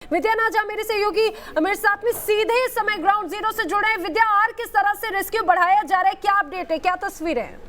विद्या नाजा मेरे सहयोगी मेरे साथ में सीधे इस समय ग्राउंड जीरो से जुड़े हैं। विद्या, और किस तरह से रेस्क्यू बढ़ाया जा रहा है, क्या अपडेट है, क्या तस्वीरें हैं?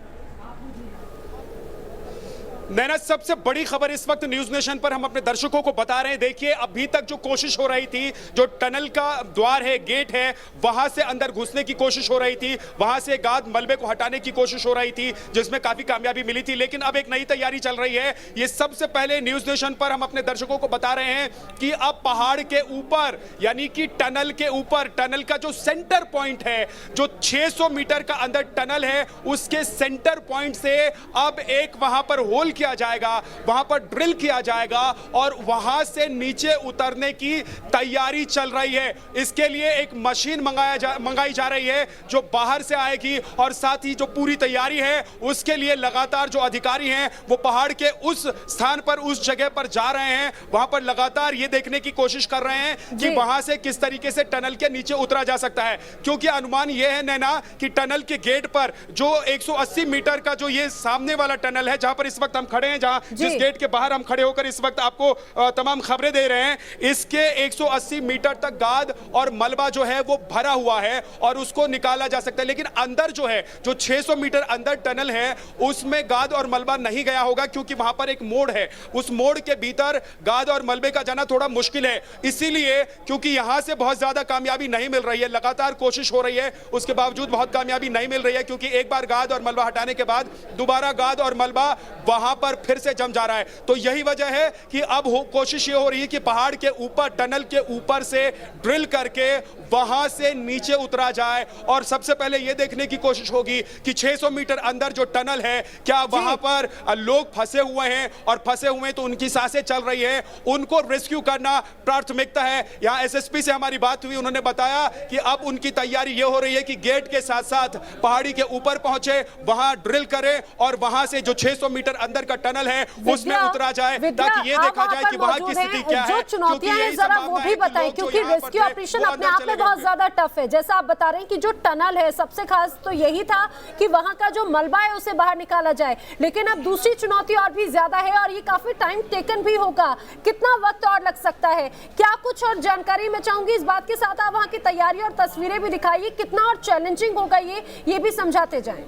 नैना, सबसे बड़ी खबर इस वक्त न्यूज नेशन पर हम अपने दर्शकों को बता रहे हैं। देखिए, अभी तक जो कोशिश हो रही थी, जो टनल का द्वार है, गेट है, वहां से अंदर घुसने की कोशिश हो रही थी, वहां से गाद मलबे को हटाने की कोशिश हो रही थी, जिसमें काफी कामयाबी मिली थी। लेकिन अब एक नई तैयारी चल रही है। ये सबसे पहले न्यूज नेशन पर हम अपने दर्शकों को बता रहे हैं कि अब पहाड़ के ऊपर, यानी कि टनल के ऊपर, टनल का जो सेंटर पॉइंट है, जो 600 मीटर का अंदर टनल है, उसके सेंटर पॉइंट से अब एक वहां पर होल किया जाएगा, वहां पर ड्रिल किया जाएगा और वहां से नीचे उतरने की तैयारी चल रही है। इसके लिए एक मशीन मंगाई जा रही है जो बाहर से आएगी और साथ ही जो पूरी तैयारी है उसके लिए लगातार जो अधिकारी हैं वो पहाड़ के उस स्थान पर, उस जगह पर जा रहे हैं। वहां पर लगातार ये देखने की कोशिश कर रहे हैं कि वहां से किस तरीके से टनल के नीचे उतरा जा सकता है, क्योंकि अनुमान ये है नैना कि टनल के गेट पर जो 180 मीटर का जो ये सामने वाला टनल है, जहां पर इस वक्त हम खड़े हैं, जहां जिस गेट के बाहर हम खड़े होकर इस वक्त आपको तमाम खबरें दे रहे हैं, इसके 180 मीटर तक गाद और मलबा जो है वो भरा हुआ है और उसको निकाला जा सकता है। लेकिन अंदर जो है, जो 600 मीटर अंदर टनल है, उसमें गाद और मलबा नहीं गया होगा, क्योंकि वहां पर एक मोड़ है। उस मोड़ के भीतर गाद और मलबे का जाना थोड़ा मुश्किल है, इसीलिए क्योंकि यहां से बहुत ज्यादा कामयाबी नहीं मिल रही है, लगातार कोशिश हो रही है, उसके बावजूद बहुत कामयाबी नहीं मिल रही है, क्योंकि एक बार गाद और मलबा हटाने के बाद दोबारा गाद और मलबा वहां पर फिर से जम जा रहा है। तो यही वजह है कि अब कोशिश ये हो रही है कि पहाड़ के ऊपर, टनल के ऊपर से ड्रिल करके वहां से नीचे उतरा जाए और सबसे पहले यह देखने की कोशिश होगी कि 600 मीटर अंदर जो टनल है, क्या वहां पर लोग फंसे हुए हैं, और फंसे हुए हैं तो उनकी सांसें चल रही है, उनको रेस्क्यू करना प्राथमिकता है। यहां एसएसपी से हमारी बात हुई, उन्होंने बताया कि अब उनकी तैयारी यह हो रही है कि गेट के साथ साथ पहाड़ी के ऊपर पहुंचे, वहां ड्रिल करें और वहां से जो 600 मीटर अंदर का टनल है उसमें उतरा जाए, ताकि ये देखा जाए कि वहां की स्थिति क्या है। जो चुनौतियां हैं जरा वो भी बताएं, क्योंकि रेस्क्यू ऑपरेशन अपने आप में बहुत ज्यादा टफ है। जैसा आप बता रहे हैं कि जो टनल है, सबसे खास तो यही था कि वहां का जो मलबा है उसे बाहर निकाला जाए, लेकिन अब दूसरी चुनौती और भी ज्यादा है और ये काफी टाइम टेकन भी होगा। कितना वक्त और लग सकता है, क्या कुछ और जानकारी मैं चाहूंगी इस बात के साथ आप वहां की तैयारी और तस्वीरें भी दिखाइए, कितना और चैलेंजिंग होगा ये भी समझाते जाएं।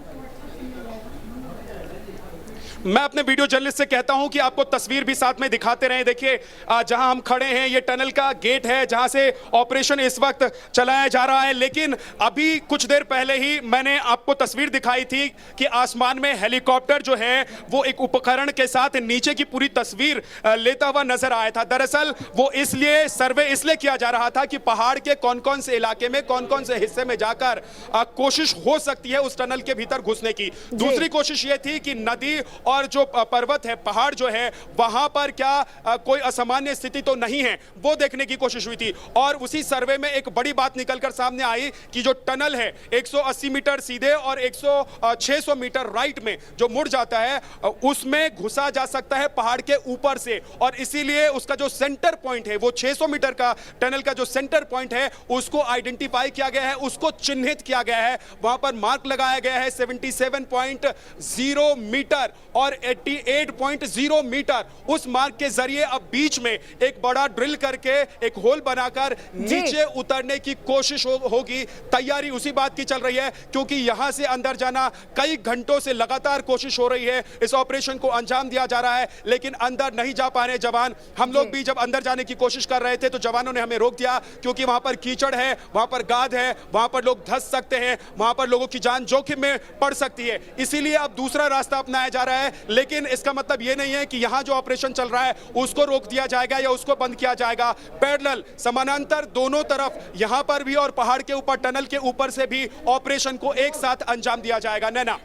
मैं अपने वीडियो जर्नलिस्ट से कहता हूं कि आपको तस्वीर भी साथ में दिखाते रहें। देखिए, जहां हम खड़े हैं ये टनल का गेट है जहां से ऑपरेशन इस वक्त चलाया जा रहा है, लेकिन अभी कुछ देर पहले ही मैंने आपको तस्वीर दिखाई थी कि आसमान में हेलीकॉप्टर जो है वो एक उपकरण के साथ नीचे की पूरी तस्वीर लेता हुआ नजर आया था। दरअसल वो इसलिए सर्वे इसलिए किया जा रहा था कि पहाड़ के कौन कौन से इलाके में, कौन कौन से हिस्से में जाकर कोशिश हो सकती है उस टनल के भीतर घुसने की। दूसरी कोशिश ये थी कि नदी और जो पर्वत है, पहाड़ जो है, वहां पर क्या कोई असामान्य स्थिति तो नहीं है, वो देखने की कोशिश हुई थी। और उसी सर्वे में एक बड़ी बात निकलकर सामने आई कि जो टनल है 180 मीटर सीधे और 600 मीटर राइट में जो मुड़ जाता है, उसमें घुसा जा सकता है पहाड़ के ऊपर से, और इसीलिए उसका जो सेंटर पॉइंट है, वो 600 मीटर का टनल का जो सेंटर पॉइंट है उसको आइडेंटिफाई किया गया है, उसको चिन्हित किया गया है। वहां पर मार्क लगाया गया है 77.0 मीटर और 88.0 मीटर। उस मार्ग के जरिए अब बीच में एक बड़ा ड्रिल करके एक होल बनाकर नीचे उतरने की कोशिश होगी। तैयारी उसी बात की चल रही है, क्योंकि यहां से अंदर जाना कई घंटों से लगातार कोशिश हो रही है, इस ऑपरेशन को अंजाम दिया जा रहा है, लेकिन अंदर नहीं जा पा रहे जवान। हम लोग भी जब अंदर जाने की कोशिश कर रहे थे तो जवानों ने हमें रोक दिया, क्योंकि वहां पर कीचड़ है, वहां पर गाद है, वहां पर लोग धंस सकते हैं, वहां पर लोगों की जान जोखिम में पड़ सकती है। इसीलिए अब दूसरा रास्ता अपनाया जा रहा है, लेकिन इसका मतलब यह नहीं है कि यहां जो ऑपरेशन चल रहा है उसको रोक दिया जाएगा या उसको बंद किया जाएगा। पैरेलल, समानांतर, दोनों तरफ, यहां पर भी और पहाड़ के ऊपर, टनल के ऊपर से भी ऑपरेशन को एक साथ अंजाम दिया जाएगा। नैना।